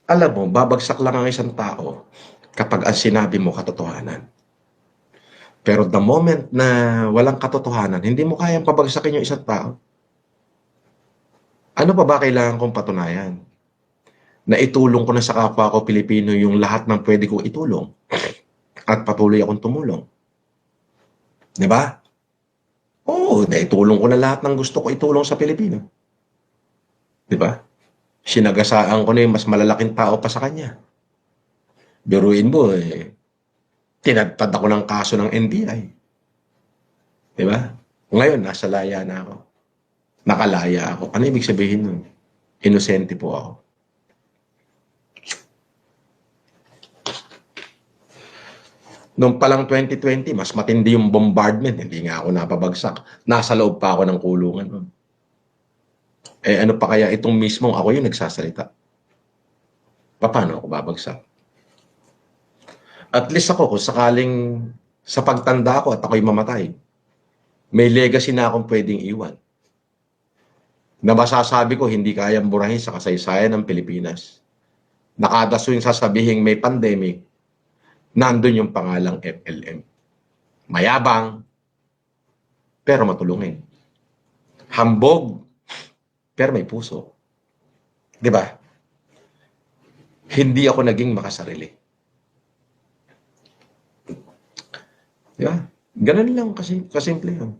Alam mo, babagsak lang ang isang tao kapag ang sinabi mo katotohanan. Pero the moment na walang katotohanan, hindi mo kayang pabagsakin yung isang tao. Ano pa ba kailangan kong patunayan? Na itulong ko na sa kapwa ko Pilipino yung lahat ng pwede kong itulong at patuloy akong tumulong. Di ba? Oo, naitulong ko na lahat ng gusto ko itulong sa Pilipino. Di ba? Sinagasaan ko na yung mas malalaking tao pa sa kanya. Biruin mo, tinadtad ako ng kaso ng NBI. Di ba? Ngayon, nasa laya na ako. Nakalaya ako. Ano ibig sabihin nun? Inosente po ako. Noong palang 2020, mas matindi yung bombardment. Hindi nga ako napabagsak. Nasa loob pa ako ng kulungan. Eh ano pa kaya itong mismong ako yung nagsasalita? Paano ako babagsak? At least ako, kung sakaling sa pagtanda ko at ako'y mamatay, may legacy na akong pwedeng iwan. Na masasabi ko hindi kayang burahin sa kasaysayan ng Pilipinas. Nakadaso yung sasabihin may pandemic, nandun yung pangalang FLM. Mayabang, pero matulungin. Hambog, pero may puso. Di ba? Hindi ako naging makasarili. Di ba? Ganun lang kasimple yun.